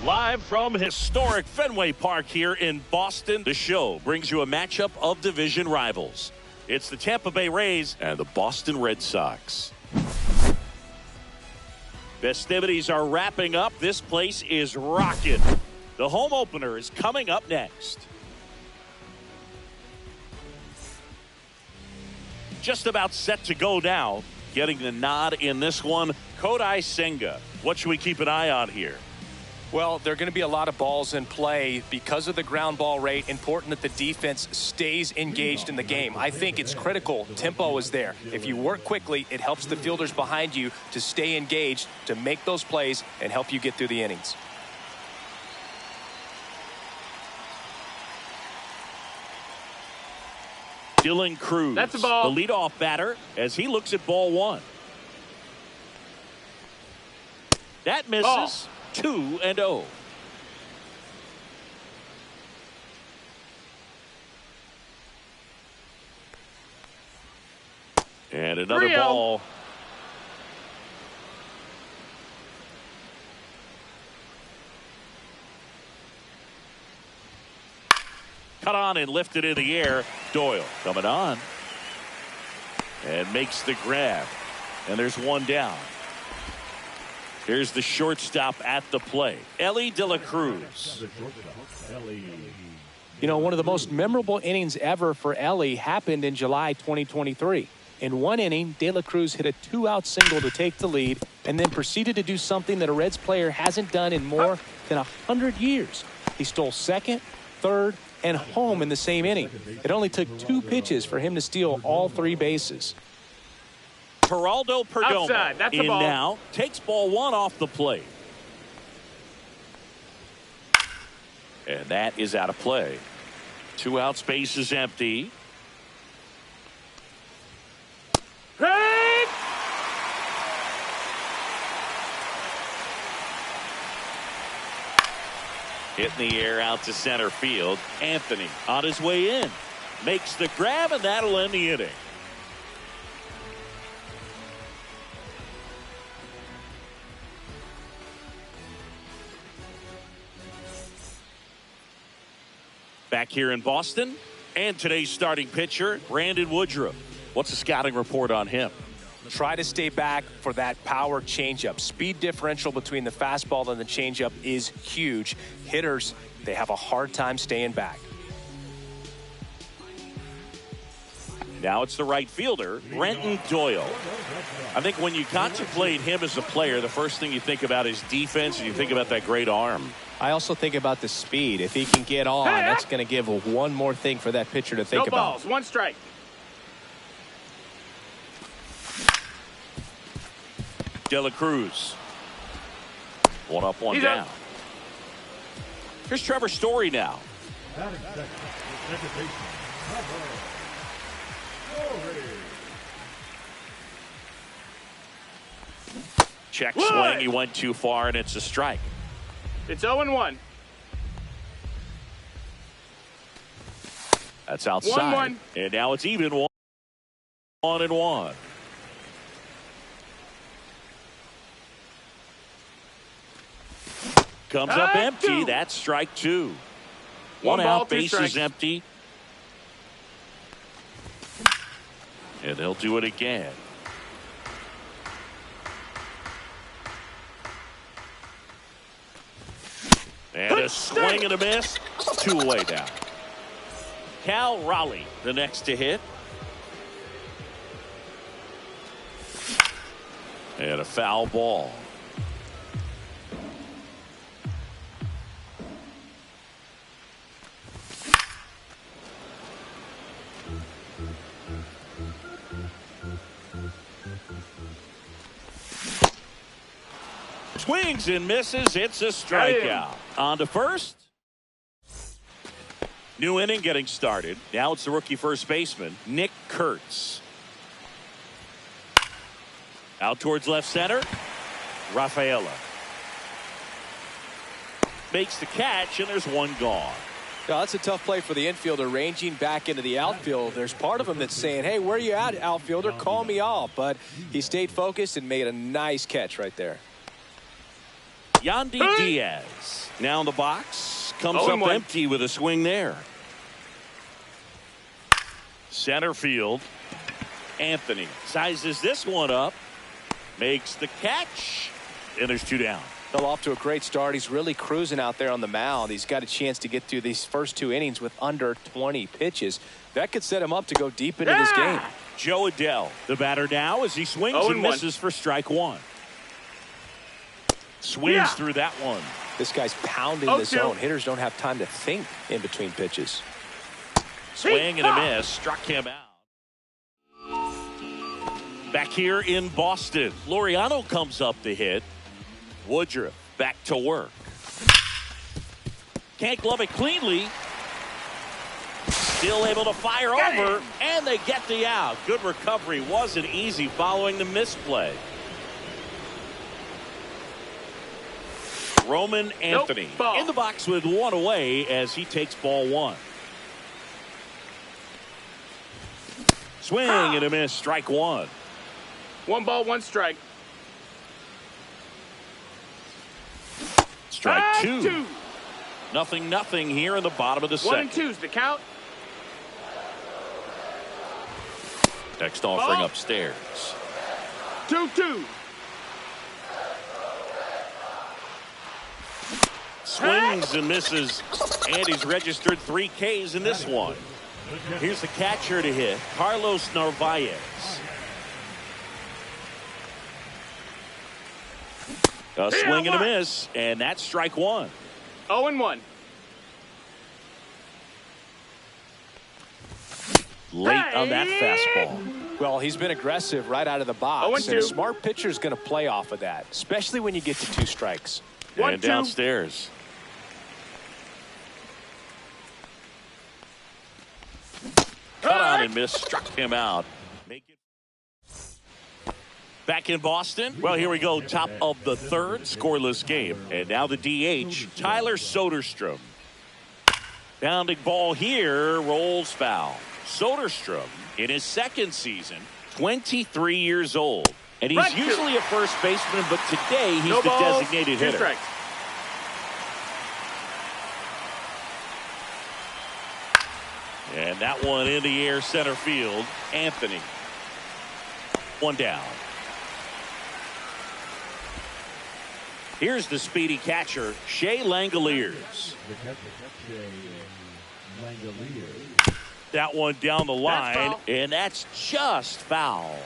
Live from historic Fenway Park here in Boston, the show brings you a matchup of division rivals. It's the Tampa Bay Rays and the Boston Red Sox. Festivities are wrapping up. This place is rocking. The home opener is coming up next. Just about set to go now. Getting the nod in this one, Kodai Senga. What should we keep an eye on here? Well, there are going to be a lot of balls in play because of the ground ball rate. Important that the defense stays engaged in the game. I think it's critical. Tempo is there. If you work quickly, it helps the fielders behind you to stay engaged, to make those plays, and help you get through the innings. Dylan Cruz, that's a ball. The leadoff batter, as he looks at ball one. That misses. Ball. 2-0. And another 3-0. ball. Cut on and lifted in the air. Doyle coming on. And makes the grab. And there's one down. Here's the shortstop at the plate, Ellie De La Cruz. You know, one of the most memorable innings ever for Ellie happened in July 2023. In one inning, De La Cruz hit a 2-out single to take the lead and then proceeded to do something that a Reds player hasn't done in more than 100 years. He stole second, third, and home in the same inning. It only took 2 pitches for him to steal all 3 bases. Geraldo Perdomo Outside, that's a in ball. now, takes ball one off the plate. And that is out of play. 2 out, space is empty. Hey! Hit in the air out to center field. Anthony on his way in. Makes the grab, and that'll end the inning. Back here in Boston, and today's starting pitcher, Brandon Woodruff. What's the scouting report on him? Try to stay back for that power changeup. Speed differential between the fastball and the changeup is huge. Hitters, they have a hard time staying back. Now it's the right fielder, Brenton Doyle. I think when you contemplate him as a player, the first thing you think about is defense, and you think about that great arm. I also think about the speed. If he can get on, that's going to give one more thing for that pitcher to think No about. balls, 1 strike. De La Cruz. 1 up, 1 He's down. up. Here's Trevor Story now. Check swing. He went too far, and it's a strike. It's 0-1. That's outside. 1-1. And now it's even 1-1. Comes up empty. 2. That's strike 2. 1 One ball, out, 2 base strikes. is empty. And they'll do it again. And a swing and a miss. 2 away now. Cal Raleigh, the next to hit. And a foul ball. Swings and misses. It's a strikeout. On to first. New inning getting started. Now it's the rookie first baseman, Nick Kurtz. Out towards left center. Rafaela makes the catch, and there's 1 gone. Yeah, that's a tough play for the infielder, ranging back into the outfield. There's part of him that's saying, hey, where are you at, outfielder? Call me off. But he stayed focused and made a nice catch right there. Yandy Diaz now in the box. Comes up 0-1. empty with a swing there. Center field. Anthony sizes this one up. Makes the catch. And there's 2 down. Well, off to a great start. He's really cruising out there on the mound. He's got a chance to get through these first 2 innings with under 20 pitches. That could set him up to go deep into this game. Joe Adell, the batter now as he swings and 0-1. misses for strike 1. Swings through that one. This guy's pounding the zone. Hitters don't have time to think in between pitches. Swing and a miss. Struck him out. Back here in Boston, Laureano comes up to hit. Woodruff back to work. Can't glove it cleanly. Still able to fire over, and they get the out. Good recovery. Wasn't easy following the misplay. Roman Anthony in the box with 1 away as he takes ball 1. Swing and a miss. Strike 1. 1 ball, 1 strike. Strike 2. Nothing here in the bottom of the 1 second. and 2's the count. Next offering upstairs. 2-2. Swings and misses. And he's registered 3 Ks in this one. Here's the catcher to hit, Carlos Narvaez. A swing and a miss, and that's strike 1. 0-1. Late on that fastball. Well, he's been aggressive right out of the box. 0-2. And a smart pitcher is going to play off of that, especially when you get to 2 strikes. And downstairs. Cut on and miss, struck him out. Back in Boston. Well, here we go. Top of the 3rd, scoreless game. And now the DH, Tyler Soderstrom. Bounding ball here, rolls foul. Soderstrom, in his 2nd season, 23 years old. And he's usually a first baseman, but today he's the designated hitter. Strikes. And that one in the air, center field. Anthony. 1 down. Here's the speedy catcher, Shea Langoliers. That one down the line, and that's just foul.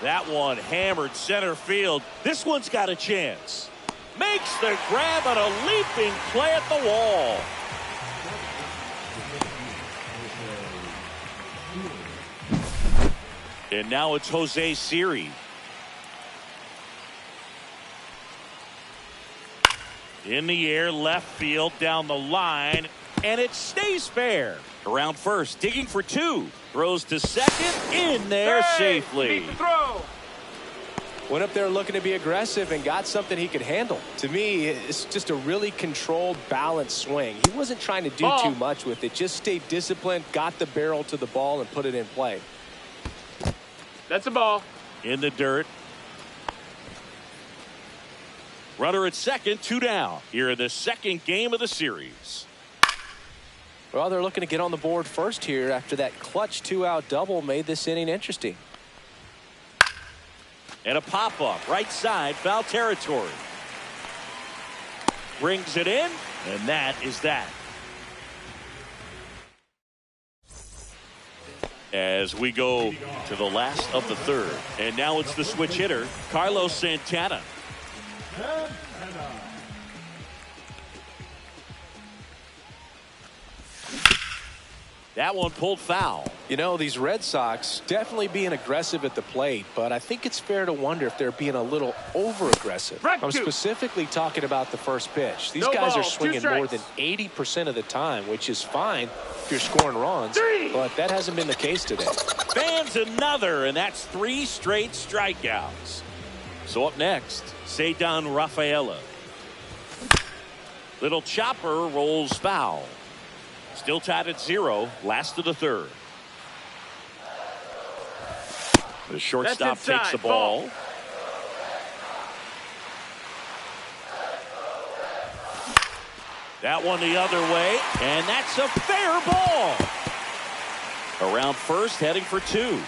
That one hammered center field. This one's got a chance. Makes the grab on a leaping play at the wall. And now it's Jose Siri. In the air, left field, down the line, and it stays fair. Around first, digging for 2. Throws to second, in there safely. Beat the throw. Went up there looking to be aggressive and got something he could handle. To me, it's just a really controlled, balanced swing. He wasn't trying to do too much with it. Just stayed disciplined, got the barrel to the ball, and put it in play. That's a ball. In the dirt. Runner at second, 2 down. Here in the 2nd game of the series. Well, they're looking to get on the board first here after that clutch 2-out double made this inning interesting. And a pop-up, right side, foul territory. Brings it in, and that is that. As we go to the last of the 3rd. And now it's the switch hitter, Carlos Santana. That one pulled foul. You know, these Red Sox definitely being aggressive at the plate, but I think it's fair to wonder if they're being a little over-aggressive. I'm specifically talking about the first pitch. These guys are swinging more than 80% of the time, which is fine if you're scoring runs, but that hasn't been the case today. Fans another, and that's 3 straight strikeouts. So up next, Ceddanne Rafaela. Little chopper rolls foul. Still tied at 0, last of the 3rd. The shortstop takes the ball. That one the other way, and that's a fair ball. Around first, heading for 2.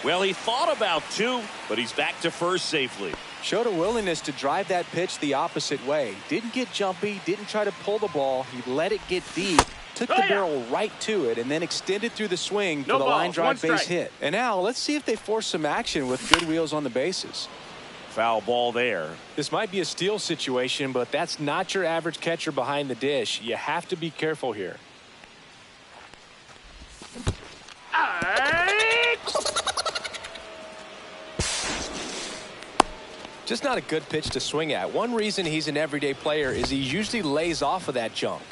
Well, he thought about 2, but he's back to first safely. Showed a willingness to drive that pitch the opposite way. Didn't get jumpy, didn't try to pull the ball. He let it get deep, took the barrel right to it, and then extended through the swing for the line drive base hit. And now let's see if they force some action with good wheels on the bases. Foul ball there. This might be a steal situation, but that's not your average catcher behind the dish. You have to be careful here. Just not a good pitch to swing at. One reason he's an everyday player is he usually lays off of that junk.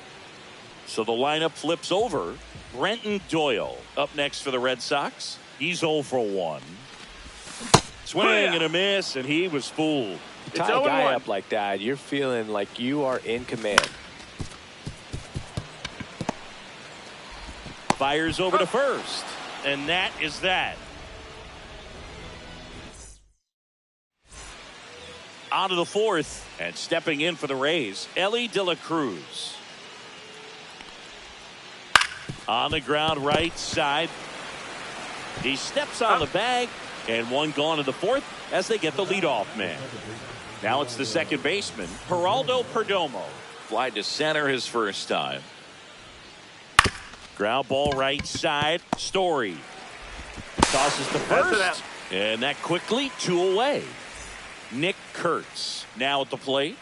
So the lineup flips over. Brenton Doyle up next for the Red Sox. He's 0 for 1. Swing and a miss, and he was fooled. You tie a guy up like that, you're feeling like you are in command. Fires over to first, and that is that. On to the 4th, and stepping in for the Rays, Elly De La Cruz. On the ground right side. He steps on the bag, and one gone to the 4th as they get the leadoff man. Now it's the second baseman, Geraldo Perdomo. Fly to center his first time. Ground ball right side. Story tosses to first, and that quickly 2 away. Nick Kurtz now at the plate.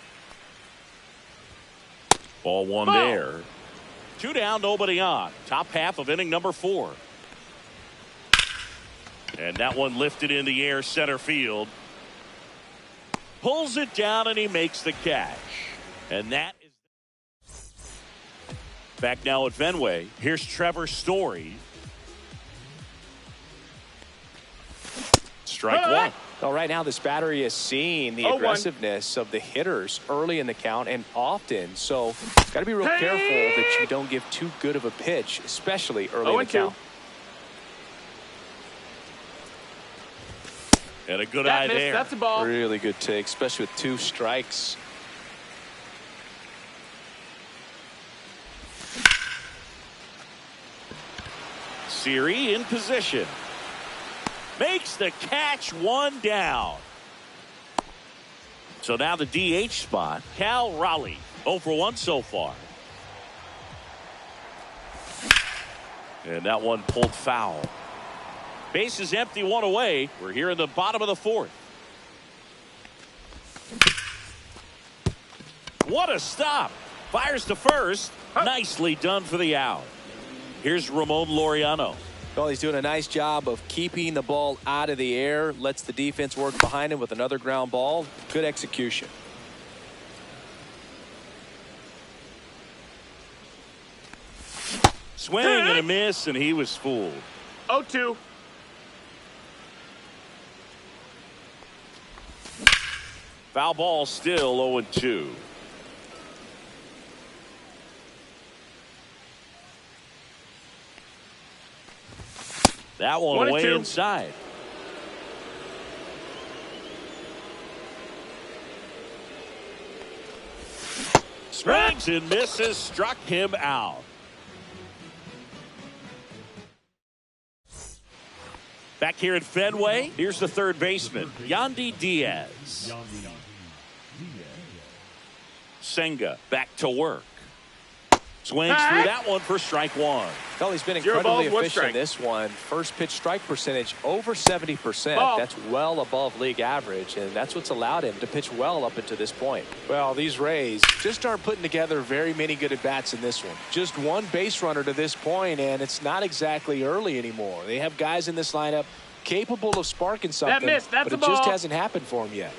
Ball 1 there. 2 down, nobody on. Top half of inning number 4. And that one lifted in the air center field. Pulls it down and he makes the catch. And that is back now at Fenway. Here's Trevor Story. Strike 1. Well, right now this battery is seeing the aggressiveness of the hitters early in the count and often. So got to be real careful that you don't give too good of a pitch, especially early in the count. And a good eye there. That's a ball. Really good take, especially with 2 strikes. Siri in position. Makes the catch, 1 down. So now the DH spot, Cal Raleigh. 0 for 1 so far. And that one pulled foul. Base is empty, 1 away. We're here in the bottom of the 4th. What a stop. Fires to first. Nicely done for the out. Here's Ramon Laureano. Well, he's doing a nice job of keeping the ball out of the air. Lets the defense work behind him with another ground ball. Good execution. Swing and a miss, and he was fooled. 0-2. Foul ball still 0-2. That one way inside. Swings and misses, struck him out. Back here at Fenway, here's the third baseman, Yandy Diaz. Senga back to work. Swings through that one for strike 1. Well, he's been incredibly efficient in this one. First pitch strike percentage over 70%. That's well above league average, and that's what's allowed him to pitch well up until this point. Well, these Rays just aren't putting together very many good at-bats in this one. Just 1 base runner to this point, and it's not exactly early anymore. They have guys in this lineup capable of sparking something, but it just hasn't happened for him yet.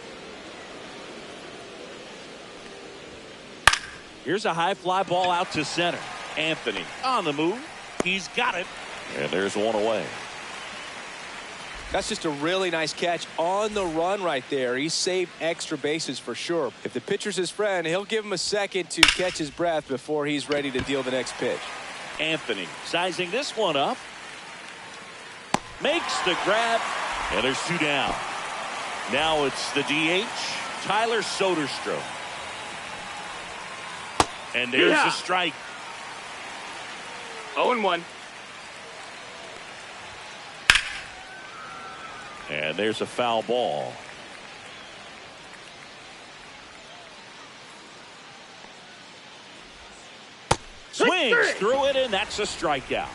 Here's a high fly ball out to center. Anthony on the move. He's got it. And there's 1 away. That's just a really nice catch on the run right there. He saved extra bases for sure. If the pitcher's his friend, he'll give him a second to catch his breath before he's ready to deal the next pitch. Anthony sizing this one up. Makes the grab, and there's 2 down. Now it's the DH, Tyler Soderstrom. And there's a strike. 0-1. And there's a foul ball. Swings through it, and that's a strikeout.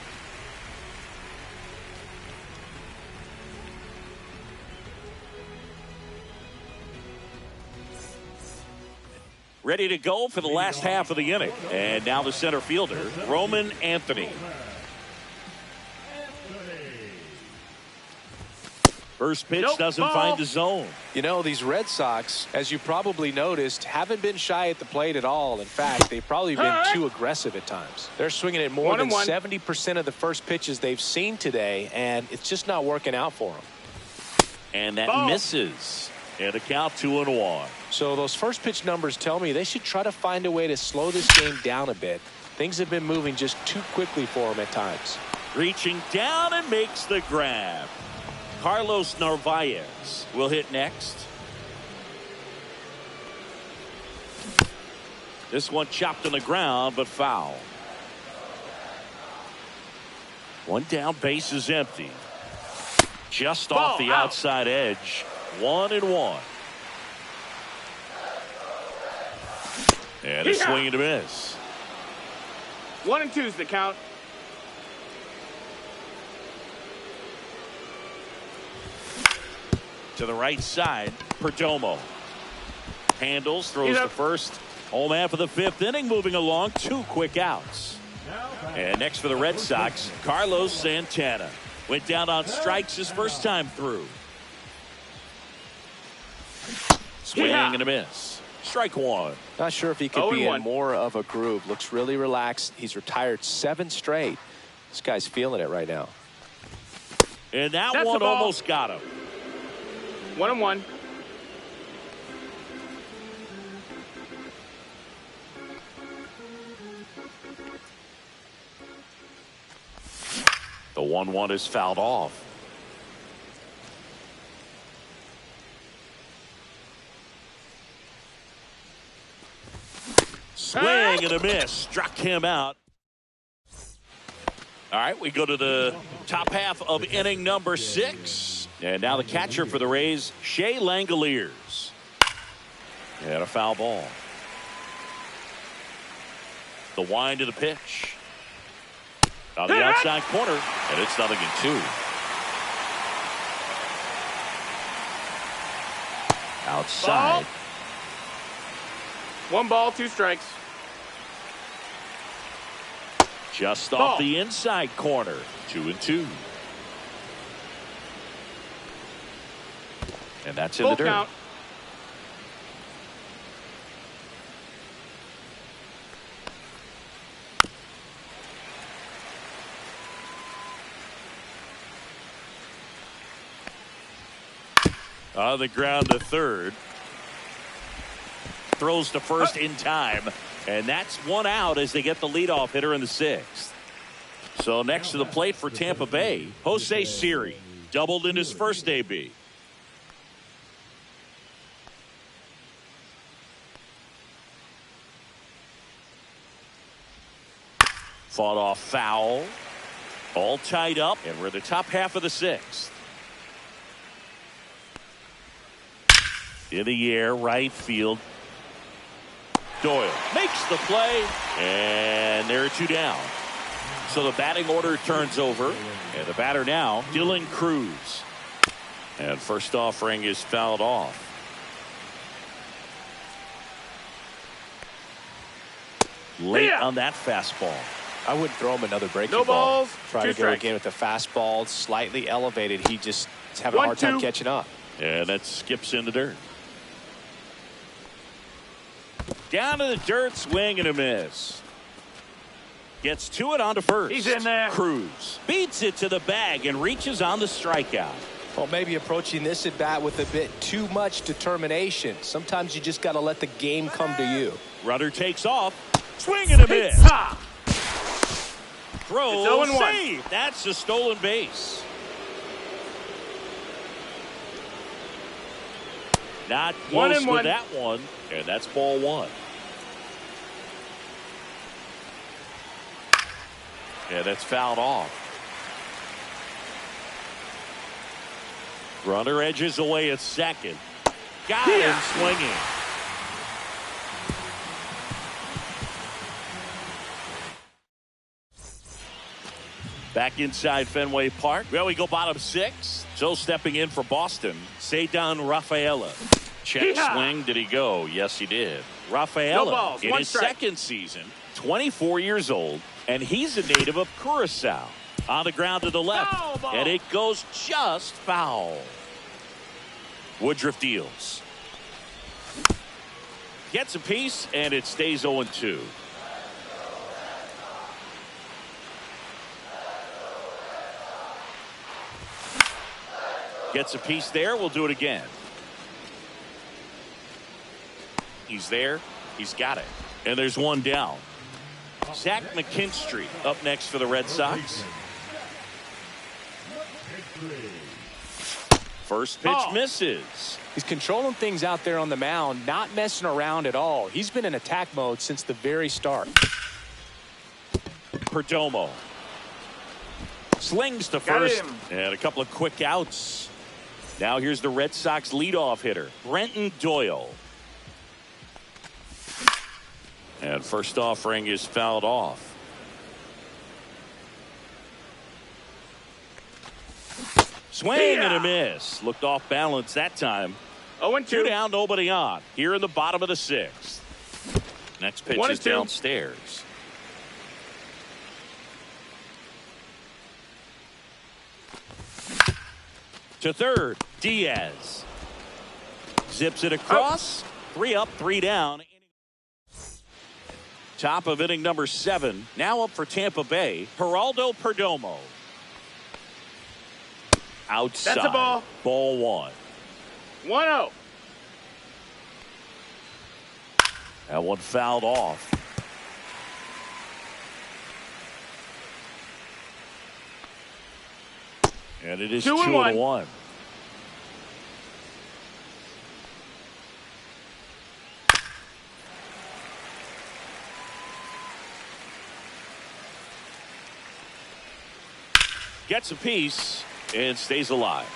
Ready to go for the last half of the inning. And now the center fielder, Roman Anthony. First pitch doesn't find the zone. You know, these Red Sox, as you probably noticed, haven't been shy at the plate at all. In fact, they've probably been too aggressive at times. They're swinging at more than 70% of the first pitches they've seen today, and it's just not working out for them. And that misses. And a count 2-1. So those first pitch numbers tell me they should try to find a way to slow this game down a bit. Things have been moving just too quickly for them at times. Reaching down and makes the grab. Carlos Narvaez will hit next. This one chopped on the ground, but foul. 1 down, base is empty. Just off the outside edge. 1-1. And a swing and a miss. 1-2 is the count. To the right side, Perdomo. Handles, throws to first. Home half of the 5th inning, moving along. 2 quick outs. And next for the Red Sox, Carlos Santana. Went down on strikes his first time through. Swing and a miss. Strike 1. Not sure if he could be in more of a groove. Looks really relaxed. He's retired 7 straight. This guy's feeling it right now. And that one almost got him. 1-1. The 1-1 is fouled off. Swing and a miss. Struck him out. All right, we go to the top half of inning number 6. And now the catcher for the Rays, Shea Langoliers. And a foul ball. The wind of the pitch. On the outside corner, and it's 0-2. Outside. 1 ball, 2 strikes. Just off the inside corner. 2-2. And that's in the dirt. Count. On the ground to third. Throws to first in time. And that's 1 out as they get the leadoff hitter in the 6th. So next to the plate for Tampa Bay, Jose Siri. Doubled in his first AB. Fought off foul. All tied up, and we're the top half of the 6th. In the air, right field. Doyle makes the play, and there are 2 down. So the batting order turns over, and the batter now, Dylan Cruz. And first offering is fouled off. Late on that fastball. I wouldn't throw him another breaking No ball. balls. Try to go again with the fastball, slightly elevated. He just is having a hard time catching up. And that skips in the dirt. Down to the dirt, swing and a miss. Gets to it onto first. He's in there. Cruz beats it to the bag and reaches on the strikeout. Well, maybe approaching this at bat with a bit too much determination. Sometimes you just got to let the game come to you. Runner takes off. Swing and a miss. Throw, save. That's a stolen base. Not One close and with one. that one, and that's ball one. Yeah, that's fouled off. Runner edges away at second. Got him swinging. Back inside Fenway Park. Well, we go bottom six. So stepping in for Boston, Cedar Rafaela. Check swing. Did he go? Yes, he did. Rafaela No balls, in one his strike. second season, 24 years old, and he's a native of Curacao. On the ground to the left, Foul ball. and it goes just foul. Woodruff deals. Gets a piece, and it stays 0-2. Gets a piece there. We'll do it again. He's there. He's got it. And there's one down. Zach McKinstry up next for the Red Sox. First pitch misses. He's controlling things out there on the mound, not messing around at all. He's been in attack mode since the very start. Perdomo slings to Got first, him. and a couple of quick outs. Now here's the Red Sox leadoff hitter, Brenton Doyle. And first offering is fouled off. Swing and a miss. Looked off balance that time. 0-2. Two down, nobody on. Here in the bottom of the sixth. Next pitch is 1-2. downstairs. To third, Diaz. Zips it across. 3 up, 3 down. Top of inning number 7. Now up for Tampa Bay, Geraldo Perdomo. Outside. That's a ball. Ball 1. 1-0. That one fouled off. And it is 2-1. Gets a piece and stays alive.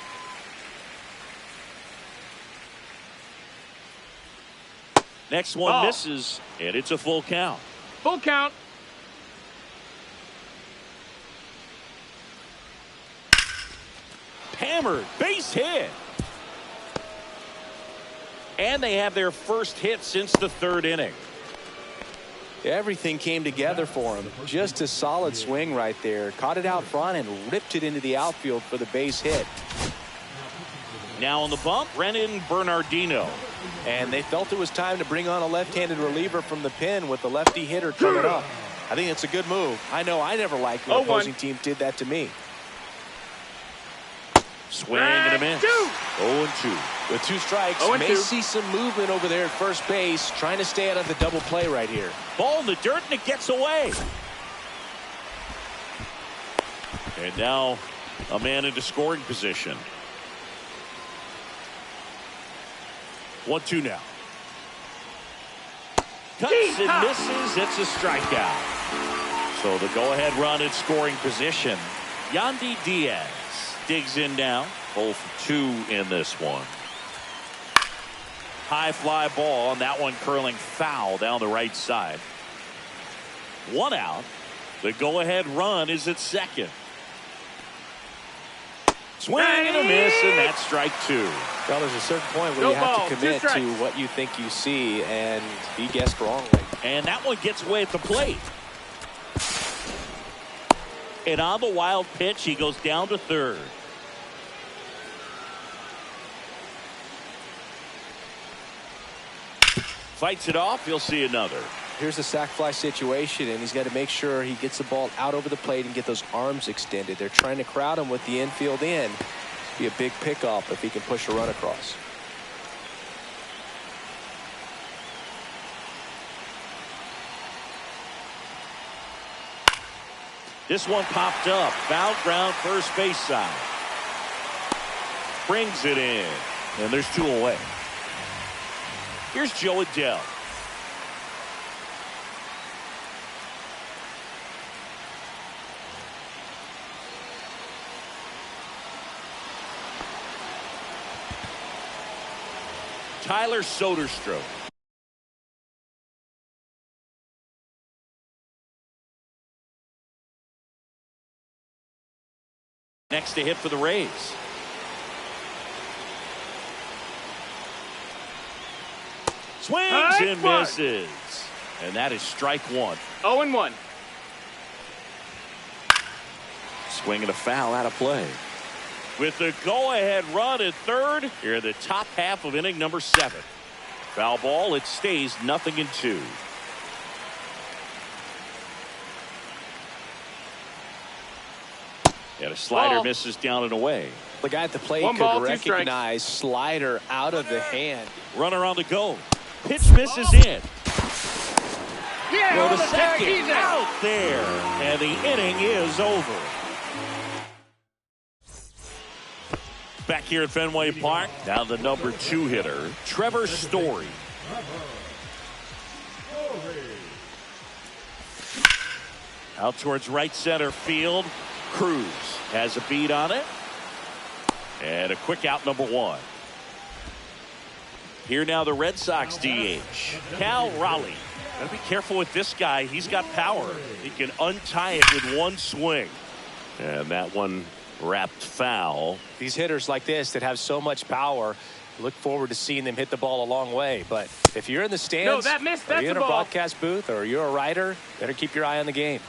Next one misses, and it's a full count. Full count. Hammered, base hit. And they have their first hit since the 3rd inning. Everything came together for him. Just a solid swing right there. Caught it out front and ripped it into the outfield for the base hit. Now on the bump, Brennan Bernardino. And they felt it was time to bring on a left-handed reliever from the pen with the lefty hitter coming up. I think it's a good move. I know I never liked when opposing teams did that to me. Swing and a miss. 0-2. With 2 strikes, may see some movement over there at first base, trying to stay out of the double play right here. Ball in the dirt, and it gets away. And now a man into scoring position. 1-2 now. Cuts and misses. It's a strikeout. So the go-ahead run in scoring position. Yandy Diaz digs in now. 0 for 2 in this one. High fly ball, and that one curling foul down the right side. 1 out. The go-ahead run is at second. Swing and a miss, and that's strike 2. Well, there's a certain point where you have to commit to what you think you see, and he guessed wrongly. And that one gets away at the plate. And on the wild pitch, he goes down to third. Fights it off. You'll see another. Here's a sac fly situation, and he's got to make sure he gets the ball out over the plate and get those arms extended. They're trying to crowd him with the infield in. Be a big pickup if he can push a run across. This one popped up. Foul ground, first base side. Brings it in. And there's 2 away. Here's Joe Adele. Tyler Soderstrom. Next to hit for the Rays. Swings and misses. And that is strike one. 0-1. Swing and a foul out of play. With the go-ahead run at third, here in the top half of inning number 7. Foul ball, it stays 0-2. And a slider misses down and away. The guy at the plate could recognize slider out of the hand. Runner on the go. Pitch misses in. Yeah, Go to second. Out there. And the inning is over. Back here at Fenway Park, now the number 2 hitter, Trevor Story. Out towards right center field. Cruz has a beat on it. And a quick out, number 1. Here now the Red Sox DH, Cal Raleigh. Gotta be careful with this guy. He's got power. He can untie it with one swing. And that one wrapped foul. These hitters like this that have so much power, look forward to seeing them hit the ball a long way. But if you're in the stands, no, that's or you're in a broadcast booth, or you're a writer, better keep your eye on the game.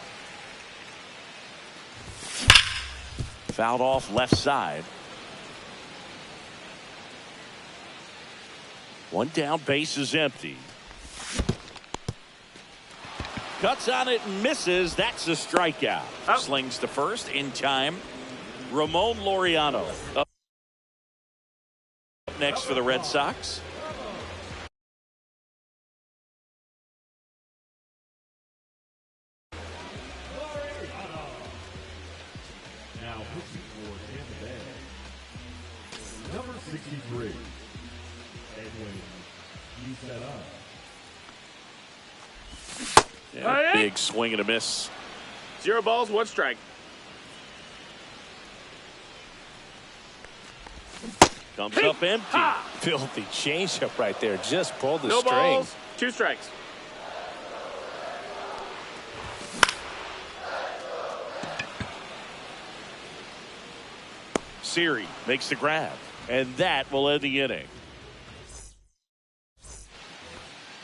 Fouled off left side. One down, base is empty. Cuts on it and misses. That's a strikeout. Slings to first in time. Ramon Laureano up next for the Red Sox. Now pitching for Tampa Bay, number 63, Edwin Isela. Yeah, big swing and a miss. 0 balls, 1 strike. Comes up empty. Filthy changeup right there. Just pulled the No string. balls, 2 strikes. Siri makes the grab. And that will end the inning.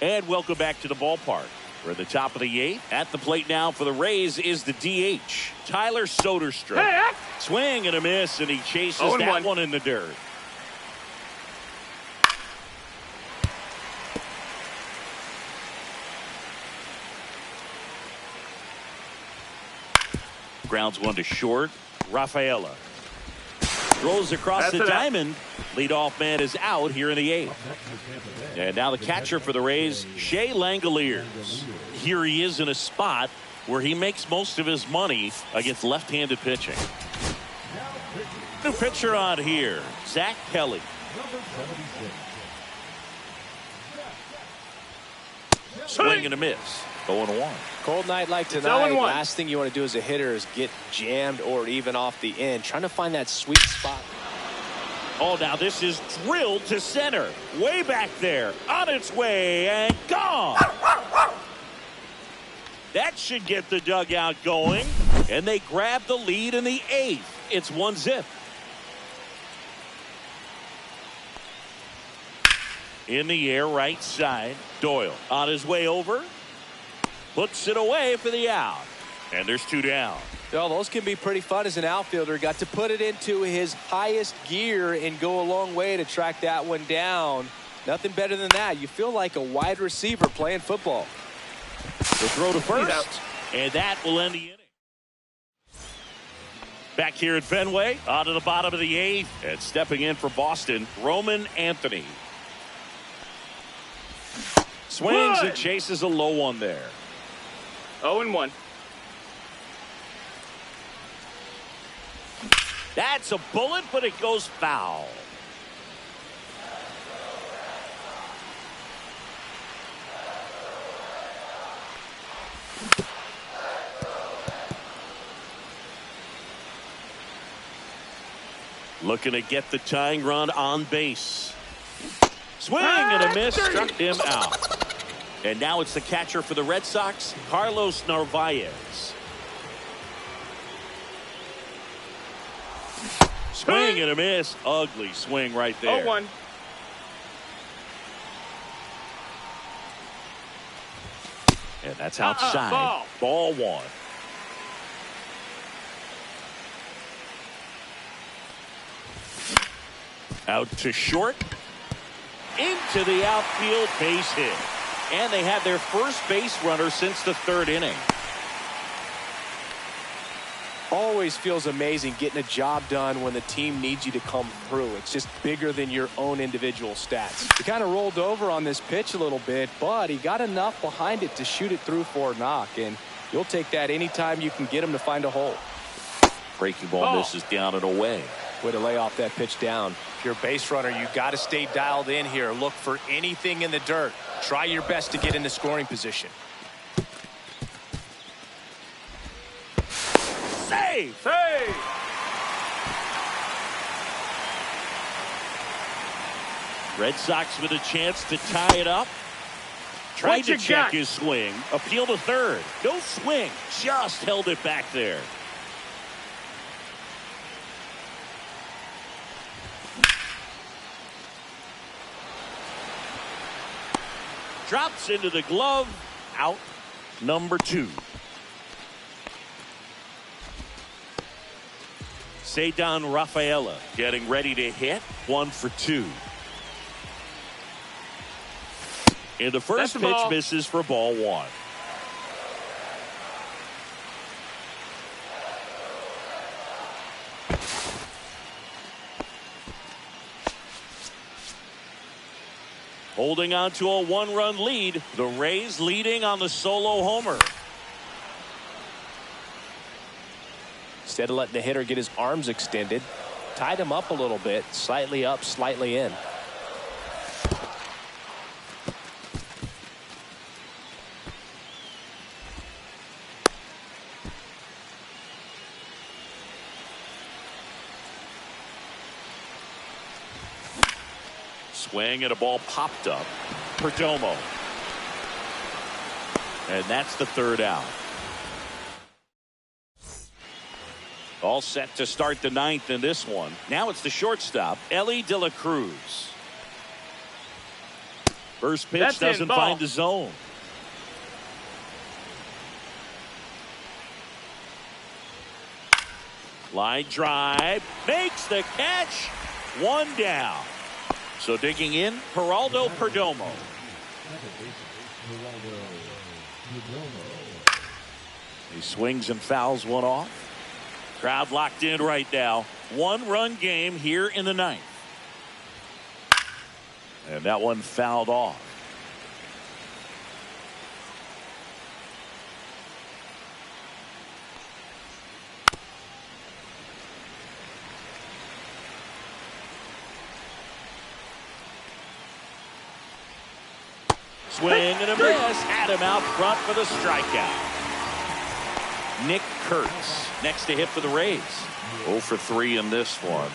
And welcome back to the ballpark. We're at the top of the 8th. At the plate now for the Rays is the DH, Tyler Soderstrom. Swing and a miss, and he chases that one in the dirt. Grounds one to short. Rafaela throws across the diamond. Leadoff man is out here in the 8th. And now the catcher for the Rays, Shea Langoliers. Here he is in a spot where he makes most of his money against left-handed pitching. New pitcher on here, Zach Kelly. Swing and a miss. 0-1. Cold night like tonight, last thing you want to do as a hitter is get jammed or even off the end. Trying to find that sweet spot. Oh, now this is drilled to center. Way back there. On its way and gone. That should get the dugout going. And they grab the lead in the 8th. It's 1-0. In the air, right side. Doyle on his way over. Puts it away for the out. And there's 2 down. Well, those can be pretty fun as an outfielder. Got to put it into his highest gear and go a long way to track that one down. Nothing better than that. You feel like a wide receiver playing football. The throw to first. And that will end the inning. Back here at Fenway, on to the bottom of the 8th. And stepping in for Boston, Roman Anthony. Swings and chases a low one there. 0-1. That's a bullet, but it goes foul. Looking to get the tying run on base. Swing and a miss. Struck him out. And now it's the catcher for the Red Sox, Carlos Narvaez. Swing and a miss. Ugly swing right there. 0-1. And that's outside. Ball 1. Out to short. Into the outfield, base hit. And they had their first base runner since the 3rd inning. Always feels amazing getting a job done when the team needs you to come through. It's just bigger than your own individual stats. He kind of rolled over on this pitch a little bit, but he got enough behind it to shoot it through for a knock. And you'll take that anytime you can get him to find a hole. Breaking ball misses down and away. Way to lay off that pitch down. If you're a base runner, you got to stay dialed in here. Look for anything in the dirt. Try your best to get into scoring position. Save! Hey! Red Sox with a chance to tie it up. Tried to check his swing. Appeal to third. No swing. Just held it back there. Drops into the glove. Out number 2. Cedar Rafaela getting ready to hit. 1 for 2. And the first pitch misses for ball 1. Holding on to a 1-run lead. The Rays leading on the solo homer. Instead of letting the hitter get his arms extended, tied him up a little bit, slightly up, slightly in. Swing and a ball popped up. Perdomo. And that's the 3rd out. All set to start the 9th in this one. Now it's the shortstop, Ellie De La Cruz. First pitch doesn't find the zone. Line drive. Makes the catch. 1 down. So digging in, Geraldo Perdomo. He swings and fouls one off. Crowd locked in right now. 1-run game here in the 9th. And that one fouled off. Swing and a miss. Had him out front for the strikeout. Nick Kurtz next to hit for the Rays. 0 for 3 in this one.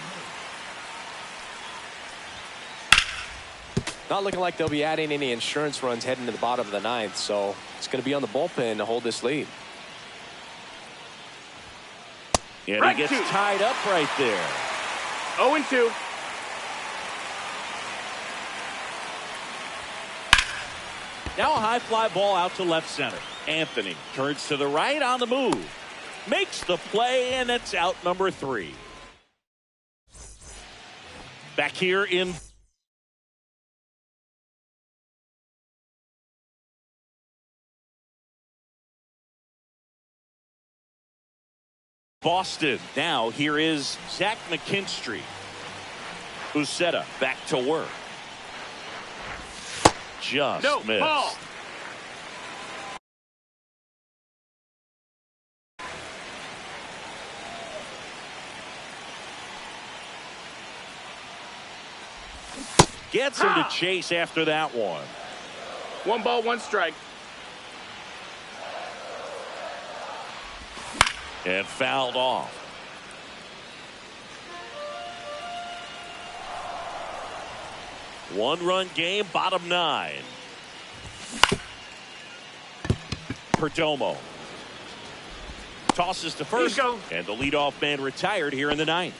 Not looking like they'll be adding any insurance runs heading to the bottom of the 9th, so it's going to be on the bullpen to hold this lead. And he gets tied up right there. 0-2. Now a high fly ball out to left center. Anthony turns to the right on the move. Makes the play, and it's out number 3. Back here in Boston. Now here is Zach McKinstry. Uceta back to work. Just missed. Ball. Gets him to chase after that one. 1 ball, 1 strike. And fouled off. 1-run game, bottom 9. Perdomo tosses to first, and the leadoff man retired here in the 9th.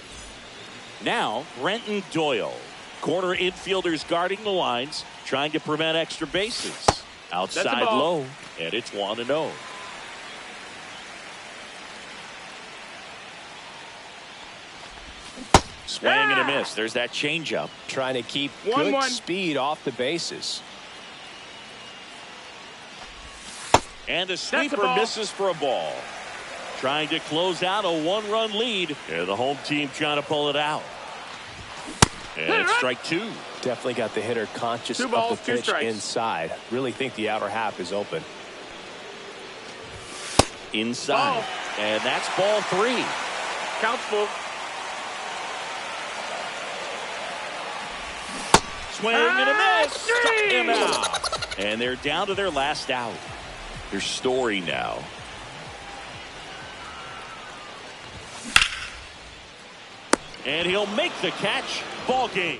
Now, Brenton Doyle. Corner infielders guarding the lines, trying to prevent extra bases. Outside low, and it's 1-0. Swing and a miss. There's that changeup. Trying to keep good speed off the bases. And the sweeper misses for a ball. Trying to close out a 1-run lead. And the home team trying to pull it out. And it's strike 2. Definitely got the hitter conscious of the pitch inside. Really think the outer half is open. Inside. And that's ball 3. Counts full. Swing and a miss. Struck him out. And they're down to their last out. Their Story now. And he'll make the catch. Ball game.